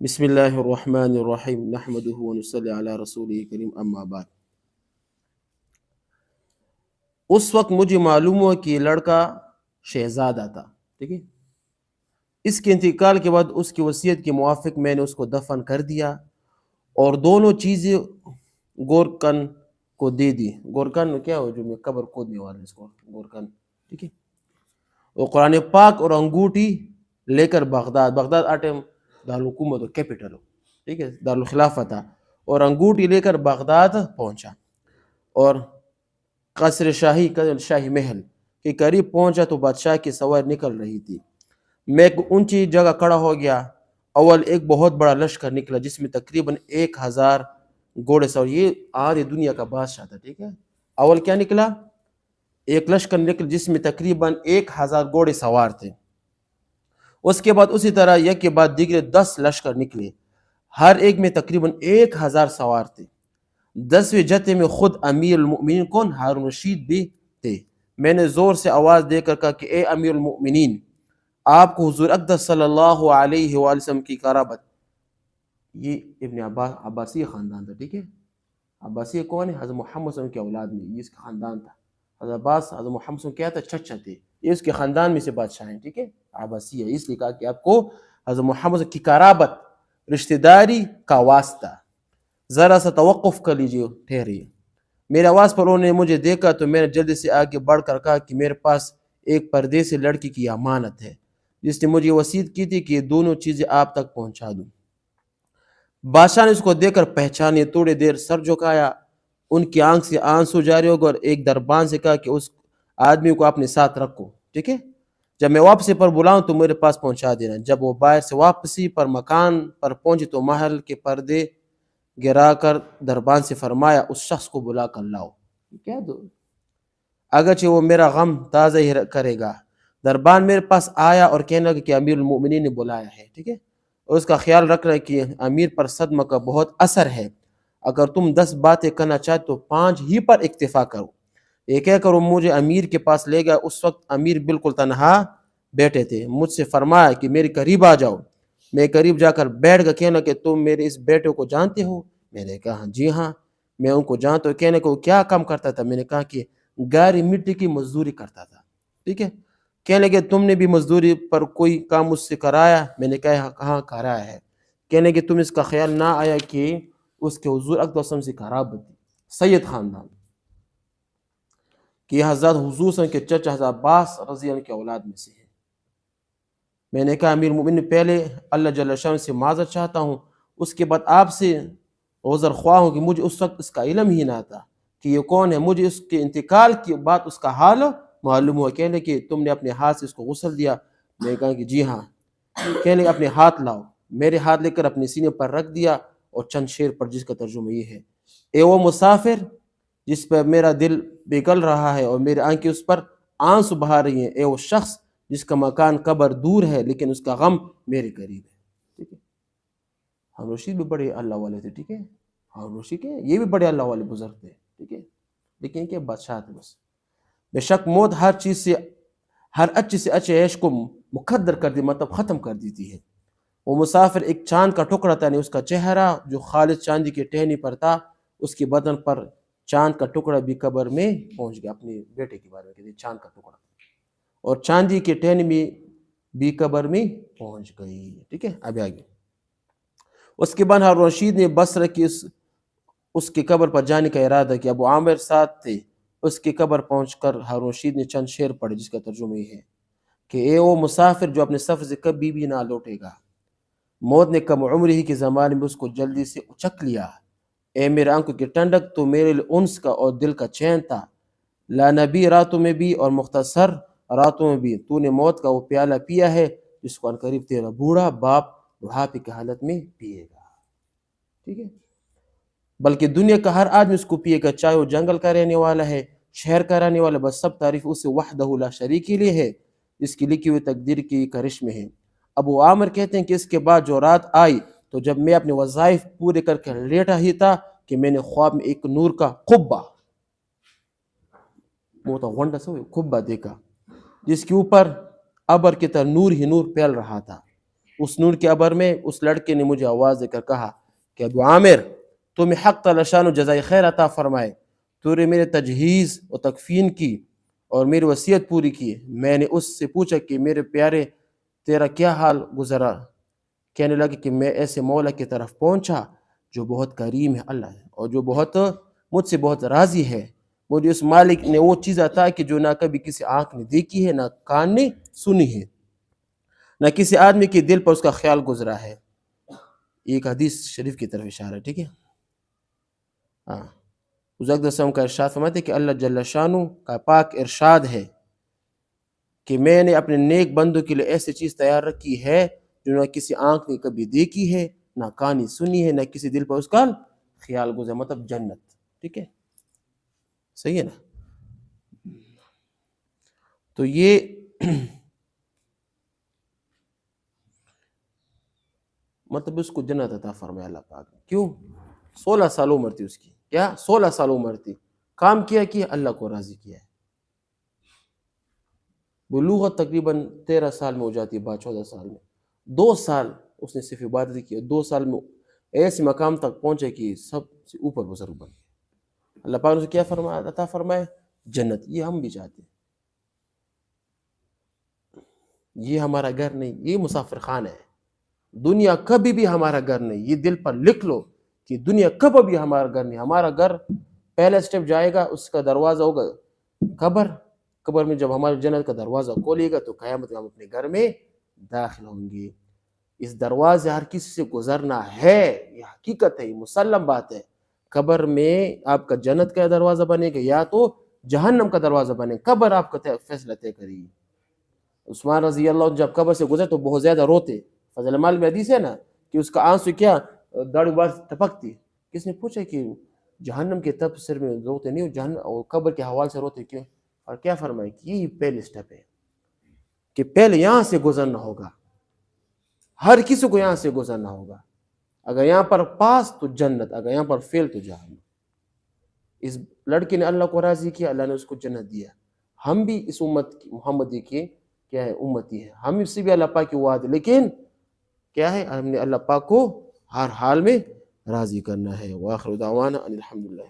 بسم اللہ الرحمن الرحیم نحمدہ ونصلی علی رسول کریم اما بعد۔ اس وقت مجھے معلوم ہوا کہ یہ لڑکا شہزادہ تھا، ٹھیک ہے۔ اس کے انتقال کے بعد اس کی وصیت کے موافق میں نے اس کو دفن کر دیا اور دونوں چیزیں گورکن کو دے دی۔ گورکن کیا ہو جو میں قبر کھودنے والے، اس کو گورکن، ٹھیک ہے۔ اور قرآن پاک اور انگوٹھی لے کر بغداد آٹم دارالحکومت اور کیپٹل ہو، ٹھیک ہے، دارالخلافہ تھا، اور انگوٹھی لے کر بغداد پہنچا اور قصر شاہی محل کے قریب پہنچا تو بادشاہ کی سواری نکل رہی تھی۔ میں ایک اونچی جگہ کھڑا ہو گیا۔ اول ایک بہت بڑا لشکر نکلا جس میں تقریباً 1000 گھوڑے سوار، یہ آدھی دنیا کا بادشاہ تھا، ٹھیک ہے۔ اول کیا نکلا؟ ایک لشکر نکلا جس میں تقریباً 1000 گھوڑے سوار تھے۔ اس کے بعد اسی طرح یک کے بعد دیگرے 10 لشکر نکلے، ہر ایک میں تقریباً 1000 سوار تھے۔ 10ویں جتھے میں خود امیر المؤمنین کون؟ ہارون رشید بھی تھے۔ میں نے زور سے آواز دے کر کہا کہ اے امیر المؤمنین، آپ کو حضور اقدس صلی اللہ علیہ وآلہ وسلم کی قرابت، یہ ابن عباسی خاندان تھا، ٹھیک ہے۔ عباسی کون ہے؟ حضرت محمد صلی اللہ علیہ وسلم کے اولاد میں یہ اس کا خاندان تھا۔ حضرت عباس حضرت محمد صلی اللہ علیہ وسلم کیا تھا؟ چچا تھے، یہ اس کے خاندان میں سے بادشاہ ہیں، ٹھیک ہے۔ عباسی ہے، اس لیے کہا کہ آپ کو حضرت محمد کی قرابت، رشتہ داری کا واسطہ، ذرا سا توقف کر لیجیے، ٹھہریے۔ میرے آواز پر انہوں نے مجھے دیکھا تو میں نے جلدی سے آگے بڑھ کر کہا کہ میرے پاس ایک پردیسی لڑکی کی امانت ہے جس نے مجھے وصیت کی تھی کہ یہ دونوں چیزیں آپ تک پہنچا دوں۔ بادشاہ نے اس کو دیکھ کر پہچانے، تھوڑی دیر سر جھکایا، ان کی آنکھ سے آنسو جاری ہو گئے اور ایک دربان سے کہا کہ اس آدمی کو اپنے ساتھ رکھو، ٹھیک ہے، جب میں واپسی پر بلاؤں تو میرے پاس پہنچا دینا۔ جب وہ باہر سے واپسی پر مکان پر پہنچے تو محل کے پردے گرا کر دربان سے فرمایا اس شخص کو بلا کر لاؤ، کیا دو اگرچہ وہ میرا غم تازہ ہی کرے گا۔ دربان میرے پاس آیا اور کہنے لگا کہ امیر المؤمنین نے بلایا ہے، ٹھیک ہے، اور اس کا خیال رکھ رہا ہے کہ امیر پر صدمہ کا بہت اثر ہے، اگر تم 10 باتیں کرنا چاہتے تو 5 ہی پر اکتفا کرو۔ یہ کہہ کر وہ مجھے امیر کے پاس لے گیا۔ اس وقت امیر بالکل تنہا بیٹھے تھے۔ مجھ سے فرمایا کہ میرے قریب آ جاؤ۔ میں قریب جا کر بیٹھ گیا۔ کہنا کہ تم میرے اس بیٹے کو جانتے ہو؟ میں نے کہا جی ہاں میں ان کو جانتا ہوں۔ کہنے کو کیا کام کرتا تھا؟ میں نے کہا کہ گاری مٹی کی مزدوری کرتا تھا، ٹھیک ہے۔ کہنے کہ تم نے بھی مزدوری پر کوئی کام مجھ سے کرایا؟ میں نے کہا کہاں کرایا ہے؟ کہنے کہ تم اس کا خیال نہ آیا کہ اس کے حضور اقدس صلی اللہ علیہ وسلم سے قرابت تھی، سید خاندان، کہ حضرت حضور صلی اللہ علیہ وسلم کے چچا حضرت عباس رضی اللہ عنہ کے اولاد میں سے ہے۔ میں نے کہا امیر المؤمنین پہلے اللہ جل شانہ سے معذرت چاہتا ہوں، اس کے بعد آپ سے عذر خواہ ہوں کہ مجھے اس وقت اس کا علم ہی نہ تھا کہ یہ کون ہے۔ مجھے اس کے انتقال کے بعد اس کا حال معلوم ہوا۔ کہنے کہ تم نے اپنے ہاتھ سے اس کو غسل دیا؟ میں نے کہا کہ جی ہاں۔ کہنے کہ اپنے ہاتھ لاؤ۔ میرے ہاتھ لے کر اپنے سینے پر رکھ دیا اور چند شعر پر جس کا ترجمہ یہ ہے: اے وہ مسافر جس پر میرا دل پگھل رہا ہے اور میری آنکھیں اس پر آنسو بہا رہی ہیں، اے وہ شخص جس کا مکان قبر دور ہے لیکن اس کا غم میرے قریب ہے، ٹھیک ہے۔ ہارون رشید بھی بڑے اللہ والے تھے، ٹھیک ہے، ہارون رشید کے یہ بھی بڑے اللہ والے بزرگ تھے، ٹھیک ہے، لیکن کیا بادشاہ تھے بس۔ بے شک موت ہر اچھے سے اچھے عیش کو مقدر کر دی، مطلب ختم کر دیتی ہے۔ وہ مسافر ایک چاند کا ٹکڑا تھا، یعنی اس کا چہرہ جو خالص چاندی کی ٹہنی پر تھا، اس کے بدن پر چاند کا ٹکڑا بھی قبر میں پہنچ گیا۔ اپنے بیٹے کے بارے میں کہتے ہیں چاند کا ٹکڑا، اور چاندی کی ٹہنی میں بھی قبر میں پہنچ گئی، ٹھیک ہے۔ اب آگے اس کے بعد ہارون رشید نے بصرہ کی اس کی قبر پر جانے کا ارادہ کیا۔ ابو عامر ساتھ تھے۔ اس کی قبر پہنچ کر ہارون رشید نے چند شعر پڑھے جس کا ترجمہ یہ ہے کہ اے وہ مسافر جو اپنے سفر سے کبھی بھی نہ لوٹے گا، موت نے کم عمری ہی کے زمانے میں اس کو جلدی سے اچک لیا۔ اے میرے آنکھوں کی ٹھنڈک، تو میرے لیے انس کا اور دل کا چین تھا، لا نبی راتوں میں بھی اور مختصر راتوں میں بھی تو نے موت کا وہ پیالہ پیا ہے جس کو عنقریب تیرا بوڑھا باپ بڑھاپے کی حالت میں پیے گا، ٹھیک ہے۔ بلکہ دنیا کا ہر آدمی اس کو پیے گا، چاہے وہ جنگل کا رہنے والا ہے، شہر کا رہنے والا، بس سب تعریف اسے وحدہ لا شریک کے لیے ہے جس کی لکھی ہوئی تقدیر کی کرشمے ہے۔ ابو عامر کہتے ہیں کہ اس کے بعد جو رات آئی تو جب میں اپنے وظائف پورے کر کے لیٹا ہی تھا کہ میں نے خواب میں ایک نور کا قبہ قبہ دیکھا جس کے اوپر ابر کی طرح نور ہی نور پھیل رہا تھا۔ اس نور کے ابر میں اس لڑکے نے مجھے آواز دے کر کہا کہ ابو عامر تمہیں حق تعالی شان و جزائے خیر عطا فرمائے، تو نے میرے تجہیز و تکفین کی اور میری وصیت پوری کی۔ میں نے اس سے پوچھا کہ میرے پیارے تیرا کیا حال گزرا؟ کہنے لگے کہ میں ایسے مولا کی طرف پہنچا جو بہت کریم ہے اللہ ہے، اور جو مجھ سے بہت راضی ہے۔ مجھے اس مالک نے وہ چیز عطا کہ جو نہ کبھی کسی آنکھ نے دیکھی ہے، نہ کان نے سنی ہے، نہ کسی آدمی کے دل پر اس کا خیال گزرا ہے۔ ایک حدیث شریف کی طرف اشارہ ہے، ٹھیک ہے۔ ہاں، حضور اقدس صلی اللہ علیہ وسلم کا ارشاد فرماتے ہیں کہ اللہ جل شانہ کا پاک ارشاد ہے کہ میں نے اپنے نیک بندوں کے لیے ایسی چیز تیار رکھی ہے جو نہ کسی آنکھ نے کبھی دیکھی ہے، نہ کانی سنی ہے، نہ کسی دل پر اس کا خیال گزرا، مطلب جنت، ٹھیک ہے، صحیح ہے نا۔ تو یہ مطلب اس کو جنت عطا فرمایا اللہ پاک۔ کیوں؟ 16 سال عمر تھی اس کی، کیا 16 سال عمر تھی، کام کیا اللہ کو راضی کیا ہے۔ بلوغت تقریباً 13 سال میں ہو جاتی ہے، 14 سال میں 2 سال اس نے صرف عبادت کی، 2 سال میں ایسے مقام تک پہنچے کہ سب سے اوپر بزرگ بن گئے۔ اللہ پاک نے کیا فرمایا، عطا فرمائے جنت۔ یہ ہم بھی چاہتے ہیں، یہ ہمارا گھر نہیں، یہ مسافر خانہ ہے، دنیا کبھی بھی ہمارا گھر نہیں۔ یہ دل پر لکھ لو کہ دنیا کبھی بھی ہمارا گھر نہیں۔ ہمارا گھر پہلا سٹیپ جائے گا، اس کا دروازہ ہوگا قبر میں جب ہمارے جنت کا دروازہ کھولے گا تو قیامت میں ہم اپنے گھر میں داخل ہوں گے۔ اس دروازے ہر کسی سے گزرنا ہے، یہ حقیقت ہے، یہ مسلم بات ہے۔ قبر میں آپ کا جنت کا دروازہ بنے گا یا تو جہنم کا دروازہ بنے گا، قبر آپ کا فیصلہ طے کرے گی۔ عثمان رضی اللہ عنہ جب قبر سے گزرے تو بہت زیادہ روتے۔ فضل مال میں حدیث ہے نا کہ اس کا آنسو کیا داڑھی بار ٹپکتی۔ کس نے پوچھا کہ جہنم کے تپ سر میں روتے نہیں، جہنم اور قبر کے حوالے سے روتے کیوں؟ اور کیا فرمائے کہ یہ پہلے سٹیپ ہے کہ پہلے یہاں سے گزرنا ہوگا، ہر کسی کو یہاں سے گزرنا ہوگا۔ اگر یہاں پر پاس تو جنت، اگر یہاں پر فیل تو جہنم۔ اس لڑکے نے اللہ کو راضی کیا، اللہ نے اس کو جنت دیا۔ ہم بھی اس امت محمدی کے کیا ہے امتی ہے، ہم سے بھی اللہ پاک کی وعد، لیکن کیا ہے ہم نے اللہ پاک کو ہر حال میں راضی کرنا ہے۔ وآخر دعوانا ان الحمدللہ۔